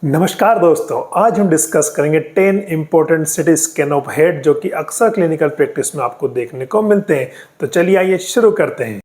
नमस्कार दोस्तों, आज हम डिस्कस करेंगे 10 important CT scan of head जो कि अक्सर क्लिनिकल प्रैक्टिस में आपको देखने को मिलते हैं। तो चलिए आइए शुरू करते हैं।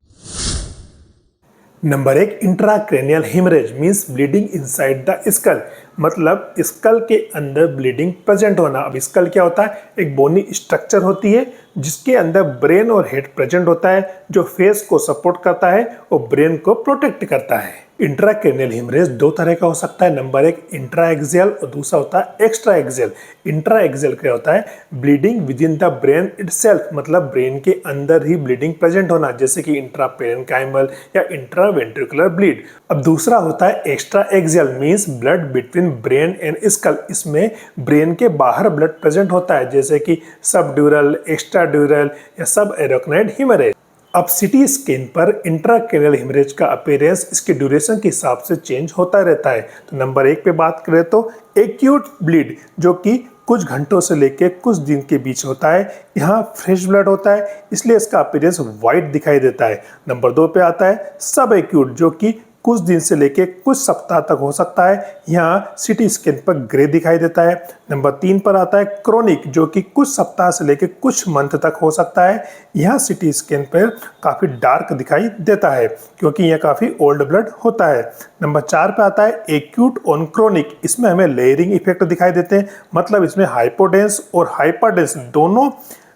Number 1, intracranial haemorrhage means bleeding inside the skull, मतलब स्कल के अंदर ब्लीडिंग प्रेजेंट होना। अब स्कल क्या होता है? एक बोनी स्ट्रक्चर होती है जिसके अंदर ब्रेन और हेड प्रेजेंट होता है, जो फेस को सपोर्ट करता है और ब्रेन को प्रोटेक्ट करता है। इंट्राक्रैनियल हेमरेज दो तरह का हो सकता है। नंबर 1 इंट्रा एक्सियल और दूसरा होता है एक्स्ट्रा एक्सियल। इंट्रा एक्सियल क्या होता है? Bleeding within the brain itself, मतलब ब्रेन के अंदर ही ब्लीडिंग प्रेजेंट होना, जैसे कि इंट्रा पेरेन्काइमल या इंट्रा वेंट्रिकुलर ब्लीड। अब दूसरा होता है extra axial means blood between brain and skull. इसमें ब्रेन के बाहर ब्लड प्रेजेंट होता है, जैसे कि सबड्यूरल, एक्स्ट्रा ड्यूरल या सब एरोक्नोइड हेमरेज। अब सिटी स्कैन पर इंट्राक्रैनियल हेमरेज का अपीयरेंस इसके ड्यूरेशन के हिसाब से चेंज होता रहता है। तो नंबर 1 पे बात करें तो एक्यूट ब्लीड, जो कि कुछ घंटों से लेकर कुछ दिन के बीच होता है। यहाँ फ्रेश ब्लड होता है, इसलिए इसका अपीयरेंस वाइट दिखाई देता है। नंबर 2 पे आता है सब एक्यूट, जो कि कुछ दिन से लेके कुछ सप्ताह तक हो सकता है। यहाँ सिटी स्कैन पर ग्रे दिखाई देता है। नंबर 3 पर आता है क्रोनिक, जो कि कुछ सप्ताह से लेके कुछ मंथ तक हो सकता है। यहाँ सिटी स्कैन पर काफ़ी डार्क दिखाई देता है क्योंकि यह काफ़ी ओल्ड ब्लड होता है। नंबर 4 पे आता है एक्यूट ऑन क्रोनिक। इसमें हमें लेयरिंग इफेक्ट दिखाई देते हैं, मतलब इसमें हाइपोडेंस और हाइपरडेंस दोनों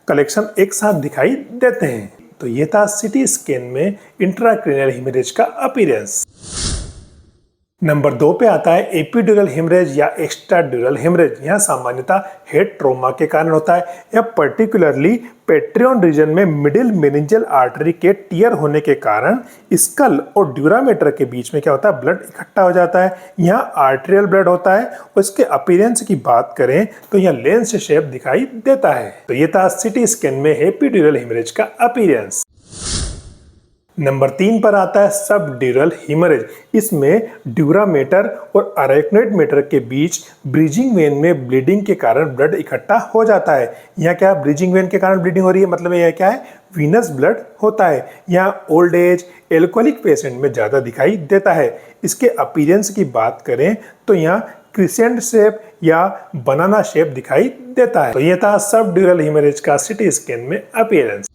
कलेक्शन एक साथ दिखाई देते हैं। तो ये था सिटी स्कैन में इंट्राक्रैनियल हेमरेज का अपीयरेंस। नंबर 2 पे आता है एपिड्यूरल हेमरेज या एक्स्ट्राड्यूरल हेमरेज। यह सामान्यतः हेड ट्रॉमा के कारण होता है। यह पर्टिकुलरली पेट्रियन रीजन में मिडिल मेनिंजियल आर्टरी के टियर होने के कारण स्कल और ड्यूरामेटर के बीच में क्या होता है? ब्लड इकट्ठा हो जाता है। यहाँ आर्टेरियल ब्लड होता है और इसके अपीयरेंस की बात करें तो यह लेंस शेप दिखाई देता है। तो ये था सिटी स्कैन में एपिड्यूरल हेमरेज का अपीयरेंस। नंबर 3 पर आता है सबड्यूरल हेमरेज। इसमें ड्यूरामेटर और अरेक्नोइड मेटर के बीच ब्रिजिंग वेन में ब्लीडिंग के कारण ब्लड इकट्ठा हो जाता है। यहाँ क्या ब्रिजिंग वेन के कारण ब्लीडिंग हो रही है, मतलब यह क्या है? वीनस ब्लड होता है। यहाँ ओल्ड एज एल्कोहलिक पेशेंट में ज़्यादा दिखाई देता है। इसके अपीयरेंस की बात करें तो यहाँ क्रिसेंट शेप या बनाना शेप दिखाई देता है। तो यह था सबड्यूरल हेमरेज का सिटी स्कैन में अपीयरेंस।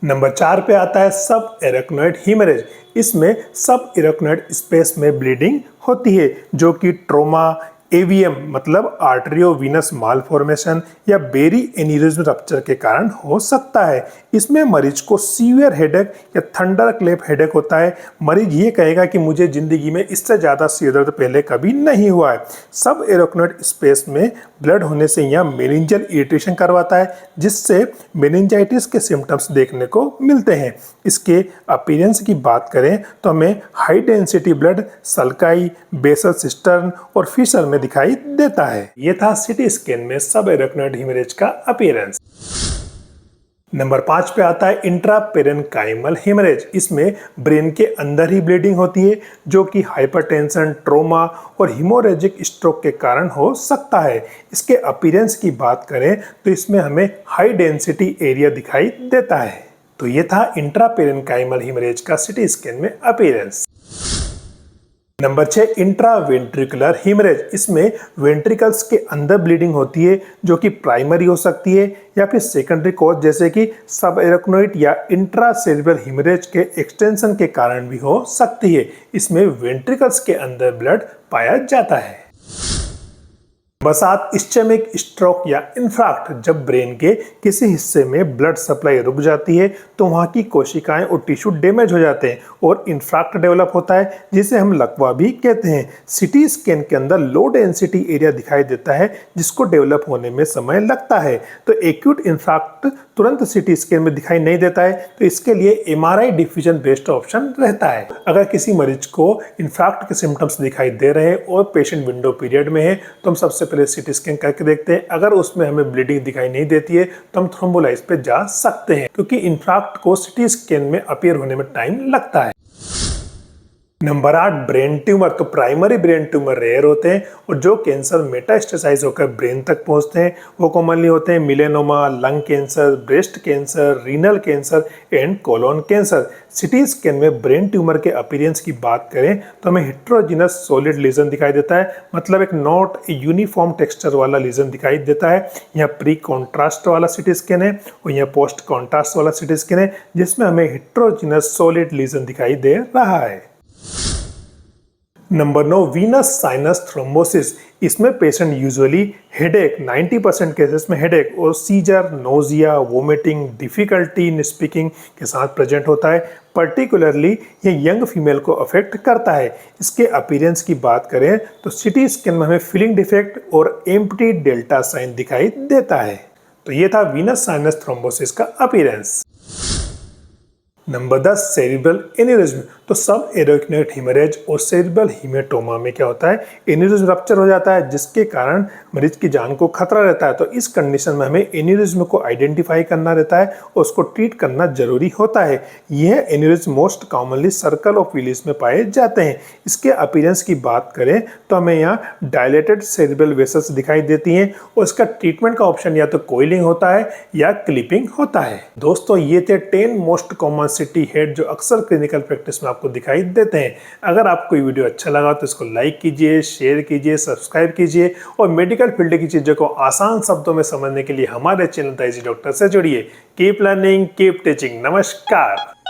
नंबर 4 पे आता है सब एरेक्नोइड हेमरेज। इसमें सब एरेक्नोइड स्पेस में ब्लीडिंग होती है, जो कि ट्रोमा, एवीएम मतलब आर्टरियोवीनस मालफॉर्मेशन या बेरी एन्यूरिज्म रप्चर के कारण हो सकता है। इसमें मरीज को सीवियर हेडेक या थंडर क्लेप हेडेक होता है। मरीज ये कहेगा कि मुझे जिंदगी में इससे ज़्यादा सिर दर्द पहले कभी नहीं हुआ है। सब एरोक्नोइड स्पेस में ब्लड होने से यह मेनिंजियल इरिटेशन करवाता है, जिससे मेनिंजाइटिस के सिम्टम्स देखने को मिलते हैं। इसके अपीयरेंस की बात करें तो हमें high density blood sulci, basal cistern और फिशर में दिखाई देता है। यह था सिटी स्कैन में सब एरेक्नोइड हेमरेज का अपीयरेंस। नंबर 5 पे आता है इंट्रापेरेन्काइमल हेमरेज। इसमें ब्रेन के अंदर ही ब्लीडिंग होती है, जो कि हाइपरटेंशन, ट्रोमा और हिमोरेजिक स्ट्रोक के कारण हो सकता है। इसके अपीयरेंस की बात करें तो इसमें हमें हाई डेंसिटी एरिया दिखाई देता है। तो ये था इंट्रापेरेन्काइमल हेमरेज का सिटी स्कैन में अपीयरेंस। Number 6 intraventricular haemorrhage. इसमें वेंट्रिकल्स के अंदर ब्लीडिंग होती है, जो कि प्राइमरी हो सकती है या फिर सेकेंडरी कॉज, जैसे कि सब एरेक्नोइड या इंट्रासेरेब्रल हेमरेज के एक्सटेंशन के कारण भी हो सकती है। इसमें वेंट्रिकल्स के अंदर ब्लड पाया जाता है। नंबर 7 इस्चेमिक स्ट्रोक या इन्फ्राक्ट। जब ब्रेन के किसी हिस्से में ब्लड सप्लाई रुक जाती है तो वहाँ की कोशिकाएं और टिश्यू डैमेज हो जाते हैं और इन्फ्राक्ट डेवलप होता है, जिसे हम लकवा भी कहते हैं। सिटी स्कैन के अंदर लो डेंसिटी एरिया दिखाई देता है, जिसको डेवलप होने में समय लगता है। तो एक्यूट इन्फ्राक्ट तुरंत सिटी स्कैन में दिखाई नहीं देता है, तो इसके लिए एमआरआई डिफ्यूजन बेस्ड ऑप्शन रहता है। अगर किसी मरीज को इन्फ्राक्ट के सिम्टम्स दिखाई दे रहे हैं और पेशेंट विंडो पीरियड में है तो हम सबसे पहले सिटी स्कैन करके देखते हैं। अगर उसमें हमें ब्लीडिंग दिखाई नहीं देती है तो हम थ्रोम्बोलाइज पे जा सकते हैं, क्योंकि इन्फ्राक्ट को सिटी स्कैन में अपीयर होने में टाइम लगता है। Number 8 brain tumour. तो प्राइमरी ब्रेन ट्यूमर रेयर होते हैं और जो कैंसर मेटास्टेसाइज होकर ब्रेन तक पहुंचते हैं वो कॉमनली होते हैं melanoma, lung cancer, breast cancer, renal cancer and colon cancer. CT scan में ब्रेन ट्यूमर के अपीयरेंस की बात करें तो हमें हेट्रोजीनस सॉलिड लीजन दिखाई देता है, मतलब एक नॉट यूनिफॉर्म टेक्सचर वाला लीजन दिखाई देता है। यहाँ प्री कॉन्ट्रास्ट वाला सिटी स्कैन है और यहाँ पोस्ट कॉन्ट्रास्ट वाला सिटी स्कैन है जिसमें हमें हेट्रोजीनस सॉलिड लीजन दिखाई दे रहा है। Number 9 venous sinus thrombosis. इसमें पेशेंट यूजुअली हेडेक, 90% केसेस में हेडेक और seizure, nausea, vomiting, difficulty in speaking के साथ प्रेजेंट होता है। पर्टिकुलरली ये यंग फीमेल को अफेक्ट करता है। इसके अपीयरेंस की बात करें तो सिटी स्कैन में हमें फीलिंग डिफेक्ट और एम्प्टी डेल्टा साइन दिखाई देता है। तो ये था वीनस साइनस थ्रोम्बोसिस का अपीयरेंस। Number 10 cerebral aneurysm. तो सब एरोक्नोइड हेमरेज और सेरिब्रल हीमेटोमा में क्या होता है, एन्यूरिज्म रप्चर हो जाता है जिसके कारण मरीज की जान को खतरा रहता है। तो इस कंडीशन में हमें एन्यूरिज्म को आइडेंटिफाई करना रहता है और उसको ट्रीट करना जरूरी होता है। यह aneurysm most commonly circle of Willis में पाए जाते हैं। इसके अपीयरेंस की बात करें तो हमें यहाँ डायलेटेड सेरिब्रल वेसल्स दिखाई देती हैं और इसका ट्रीटमेंट का ऑप्शन या तो कोइलिंग होता है या क्लिपिंग होता है। दोस्तों ये थे 10 मोस्ट कॉमन सिटी हेड जो अक्सर क्लिनिकल प्रैक्टिस में आपको दिखाई देते हैं। अगर आपको ये वीडियो अच्छा लगा तो इसको लाइक कीजिए, शेयर कीजिए, सब्सक्राइब कीजिए और मेडिकल फील्ड की चीज़ों को आसान शब्दों में समझने के लिए हमारे चैनल द इजी डॉक्टर से जुड़िए। Keep learning, keep teaching. नमस्कार।